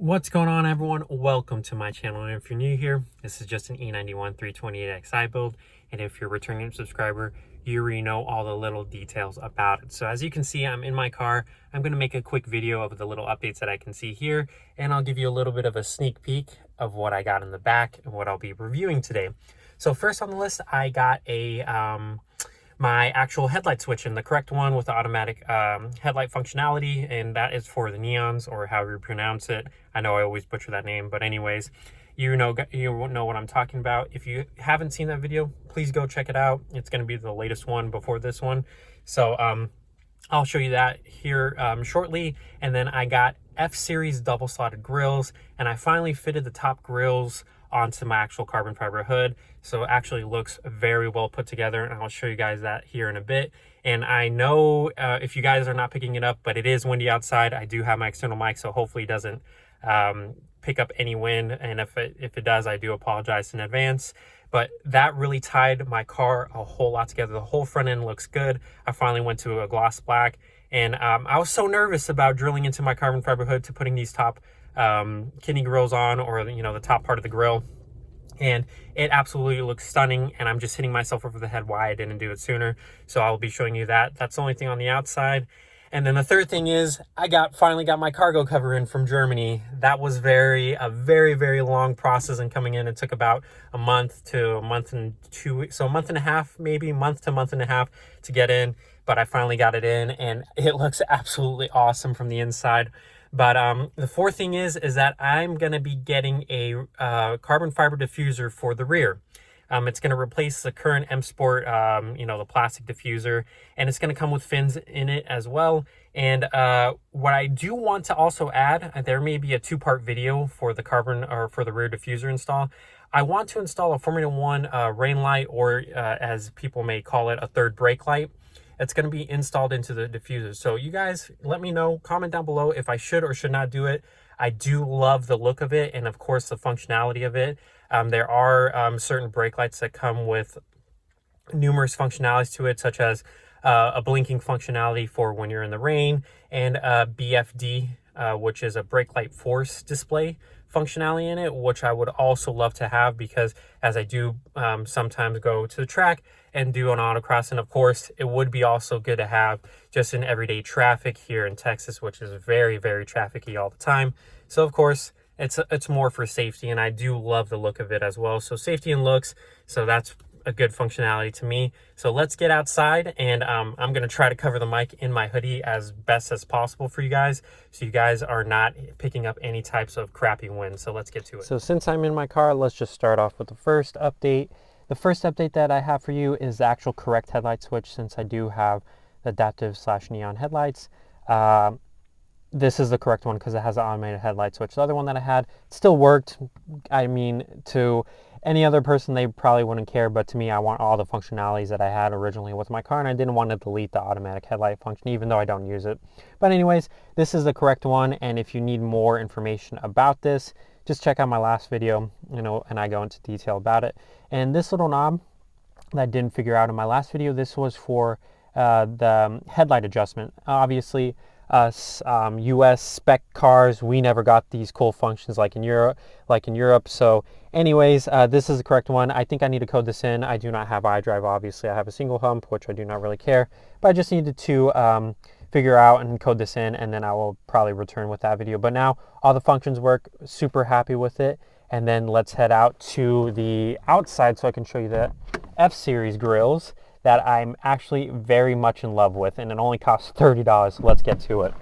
What's going on, everyone? Welcome to my channel, and if you're new here, this is just an E91 328xi build, and if you're a returning subscriber, you already know all the little details about it. So as you can see, I'm in my car. I'm going to make a quick video of the little updates that I can see here, and I'll give you a little bit of a sneak peek of what I got in the back and what I'll be reviewing today. So first on the list, I got my actual headlight switch, and the correct one with the automatic headlight functionality, and that is for the neons, or however you pronounce it. I know I always butcher that name, but anyways, you know what I'm talking about. If you haven't seen that video, please go check it out. It's going to be the latest one before this one. So I'll show you that here shortly. And then I got F-Series double slotted grills, and I finally fitted the top grills onto my actual carbon fiber hood, so it actually looks very well put together, and I'll show you guys that here in a bit. And I know if you guys are not picking it up, but it is windy outside. I do have my external mic, so hopefully it doesn't pick up any wind, and if it does, I do apologize in advance. But that really tied my car a whole lot together. The whole front end looks good. I finally went to a gloss black, and I was so nervous about drilling into my carbon fiber hood to putting these top kidney grills on, or the top part of the grill, and it absolutely looks stunning. And I'm just hitting myself over the head why I didn't do it sooner. So I'll be showing you that. That's the only thing on the outside. And then the third thing is I finally got my cargo cover in from Germany. That was a very long process in coming in. It took about a month to a month and 2 weeks, so a month and a half, maybe month to month and a half to get in, but I finally got it in, and it looks absolutely awesome from the inside. But the fourth thing is that I'm going to be getting a carbon fiber diffuser for the rear. It's going to replace the current M Sport, the plastic diffuser, and it's going to come with fins in it as well. And what I do want to also add, there may be a two-part video for the carbon, or for the rear diffuser install. I want to install a Formula One rain light, or as people may call it, a third brake light. It's going to be installed into the diffuser. So you guys let me know, comment down below if I should or should not do it. I do love the look of it, and of course the functionality of it. There are certain brake lights that come with numerous functionalities to it, such as a blinking functionality for when you're in the rain, and BFD, which is a brake light force display functionality in it, which I would also love to have, because as I do sometimes go to the track and do an autocross, and of course it would be also good to have just in everyday traffic here in Texas, which is very trafficy all the time. So of course it's more for safety, and I do love the look of it as well. So safety and looks, so that's a good functionality to me. So let's get outside, and I'm going to try to cover the mic in my hoodie as best as possible for you guys, so you guys are not picking up any types of crappy wind. So let's get to it. So since I'm in my car, let's just start off with the first update. The first update that I have for you is the actual correct headlight switch, since I do have the adaptive/neon headlights. This is the correct one because it has an automated headlight switch. The other one that I had still worked. I mean, to any other person, they probably wouldn't care, but to me, I want all the functionalities that I had originally with my car, and I didn't want to delete the automatic headlight function, even though I don't use it. But anyways, this is the correct one, and if you need more information about this, just check out my last video, and I go into detail about it. And this little knob that I didn't figure out in my last video, this was for the headlight adjustment. Obviously, US spec cars, we never got these cool functions like in Europe. So anyways, this is the correct one. I think I need to code this in. I do not have iDrive, obviously. I have a single hump, which I do not really care, but I just needed to figure out and code this in, and then I will probably return with that video. But now all the functions work, super happy with it. And then let's head out to the outside so I can show you the F-Series grills that I'm actually very much in love with, and it only costs $30. So let's get to it.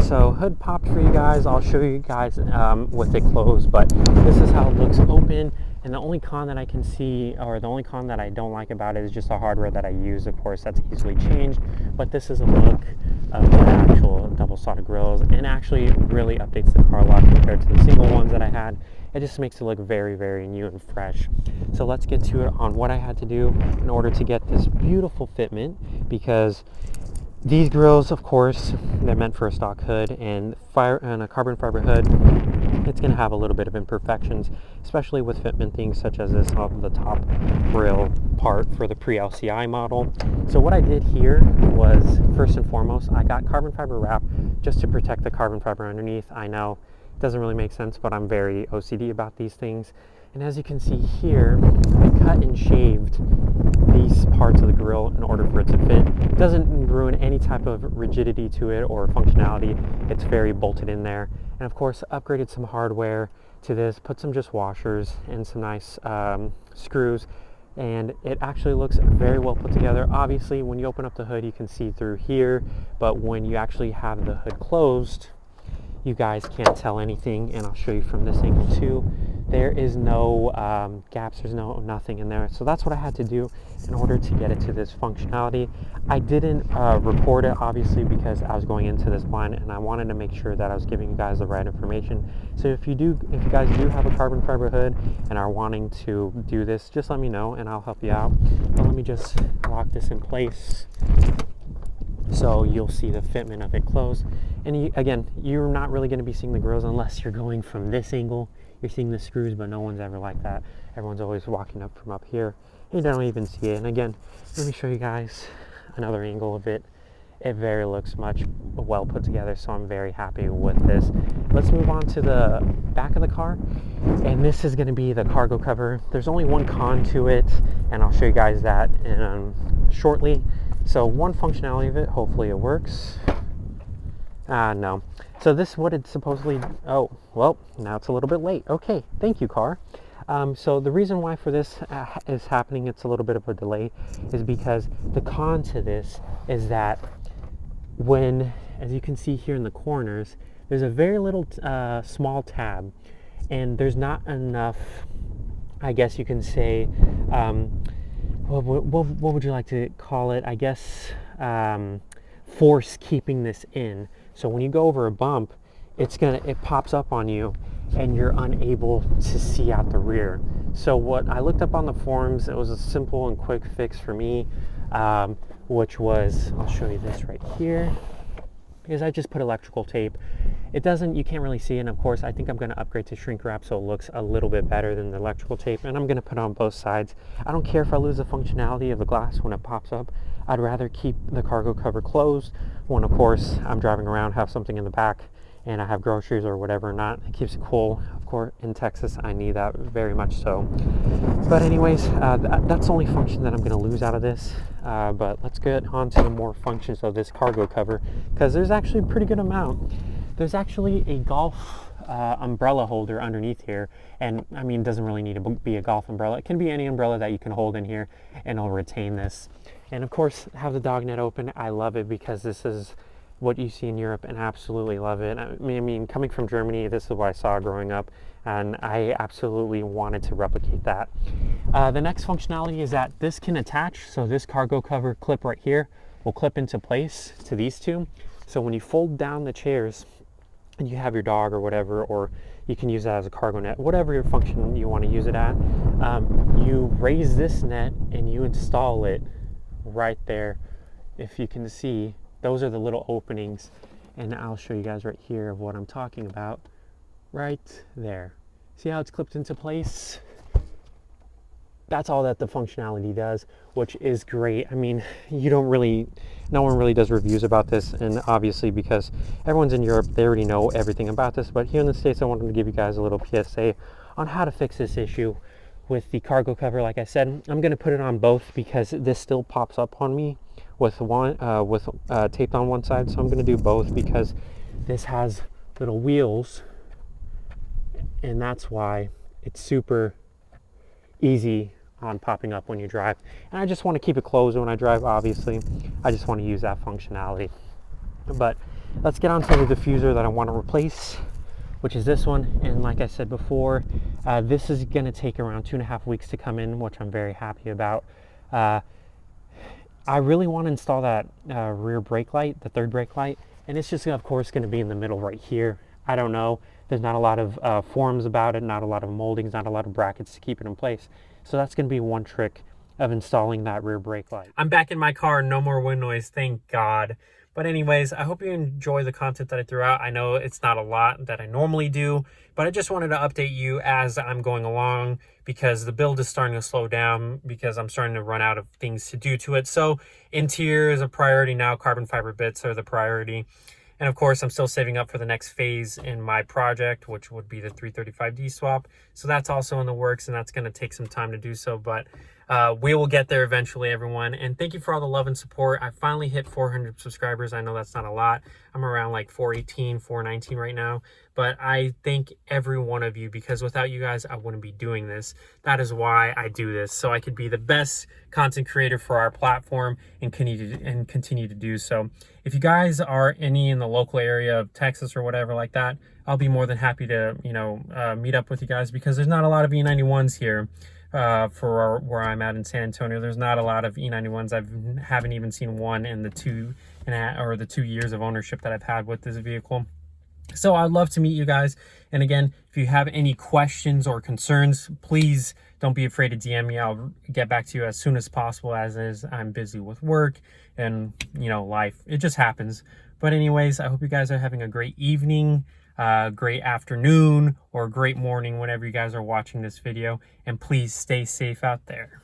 So hood popped for you guys. I'll show you guys with it closed, but this is how it looks open. And the only con that I can see, or the only con that I don't like about it, is just the hardware that I use. Of course, that's easily changed, but this is a look of the actual double slotted grills, and actually really updates the car a lot compared to the single ones that I had. It just makes it look very new and fresh. So let's get to it on what I had to do in order to get this beautiful fitment, because these grills, of course, they're meant for a stock hood, and a carbon fiber hood it's going to have a little bit of imperfections, especially with fitment things such as this off the top grille part for the pre-LCI model. So what I did here was, first and foremost, I got carbon fiber wrap just to protect the carbon fiber underneath. I know it doesn't really make sense, but I'm very OCD about these things. And as you can see here, I cut and shaved these parts of the grille in order for it to fit. It doesn't ruin any type of rigidity to it or functionality. It's very bolted in there. And of course, upgraded some hardware to this, put some just washers and some nice screws. And it actually looks very well put together. Obviously, when you open up the hood, you can see through here, but when you actually have the hood closed, you guys can't tell anything, and I'll show you from this angle too. There is no gaps, there's nothing in there. So that's what I had to do in order to get it to this functionality. I didn't record it, obviously, because I was going into this blind and I wanted to make sure that I was giving you guys the right information. So if you guys do have a carbon fiber hood and are wanting to do this, just let me know and I'll help you out. But let me just lock this in place so you'll see the fitment of it closed. And again, you're not really going to be seeing the grills unless you're going from this angle. You're seeing the screws, but no one's ever like that. Everyone's always walking up from up here. You don't even see it. And again, let me show you guys another angle of it. It very looks much well put together, so I'm very happy with this. Let's move on to the back of the car, and this is going to be the cargo cover. There's only one con to it, and I'll show you guys that shortly. So one functionality of it, hopefully it works. No. So this is what it's supposedly, oh, well, now it's a little bit late. Okay, thank you, car. So the reason why for this is happening, it's a little bit of a delay, is because the con to this is that when, as you can see here in the corners, there's a very little small tab, and there's not enough, I guess you can say, what would you like to call it? I guess force keeping this in. So when you go over a bump, it pops up on you and you're unable to see out the rear. So what I looked up on the forums, it was a simple and quick fix for me, which was, I'll show you this right here, is I just put electrical tape. You can't really see it, and of course I think I'm going to upgrade to shrink wrap so it looks a little bit better than the electrical tape, and I'm going to put it on both sides. I don't care if I lose the functionality of the glass when it pops up. I'd rather keep the cargo cover closed when, of course, I'm driving around, have something in the back, and I have groceries or whatever not. It keeps it cool. Of course, in Texas, I need that very much so. But anyways, that's the only function that I'm going to lose out of this. But let's get on to the more functions of this cargo cover, because there's actually a pretty good amount. There's actually a golf umbrella holder underneath here, and I mean, it doesn't really need to be a golf umbrella. It can be any umbrella that you can hold in here, and it'll retain this. And of course, have the dog net open. I love it because this is what you see in Europe, and absolutely love it. I mean, coming from Germany, this is what I saw growing up, and I absolutely wanted to replicate that. The next functionality is that this can attach, so this cargo cover clip right here will clip into place to these two. So when you fold down the chairs and you have your dog or whatever, or you can use that as a cargo net, whatever your function you want to use it at, you raise this net and you install it right there. If you can see, those are the little openings, and I'll show you guys right here of what I'm talking about. Right there. See how it's clipped into place? That's all that the functionality does, which is great. I mean, no one really does reviews about this, and obviously because everyone's in Europe, they already know everything about this. But here in the States, I wanted to give you guys a little PSA on how to fix this issue with the cargo cover. Like I said, I'm going to put it on both because this still pops up on me with taped on one side. So I'm going to do both because this has little wheels, and that's why it's super easy on popping up when you drive. And I just want to keep it closed when I drive. Obviously, I just want to use that functionality. But let's get on to the diffuser that I want to replace, which is this one. And like I said before, this is going to take around 2.5 weeks to come in, which I'm very happy about. I really want to install that rear brake light, the third brake light, and it's just of course going to be in the middle right here. I don't know, there's not a lot of forums about it, not a lot of moldings, not a lot of brackets to keep it in place. So that's going to be one trick of installing that rear brake light. I'm back in my car, no more wind noise, thank God. But anyways, I hope you enjoy the content that I threw out. I know it's not a lot that I normally do, but I just wanted to update you as I'm going along, because the build is starting to slow down because I'm starting to run out of things to do to it. So interior is a priority now. Carbon fiber bits are the priority. And of course, I'm still saving up for the next phase in my project, which would be the 335D swap. So that's also in the works, and that's going to take some time to do so. But we will get there eventually, everyone. And thank you for all the love and support. I finally hit 400 subscribers. I know that's not a lot. I'm around like 418, 419 right now. But I thank every one of you, because without you guys, I wouldn't be doing this. That is why I do this, so I could be the best content creator for our platform and continue to do so. If you guys are any in the local area of Texas or whatever like that, I'll be more than happy to, meet up with you guys, because there's not a lot of E91s here. Where I'm at in San Antonio, there's not a lot of E91s. I haven't even seen one in the 2 years of ownership that I've had with this vehicle. So I'd love to meet you guys. And again, if you have any questions or concerns, please don't be afraid to DM me. I'll get back to you as soon as possible, as is I'm busy with work and, life. It just happens. But anyways, I hope you guys are having a great evening, great afternoon, or great morning whenever you guys are watching this video. And please stay safe out there.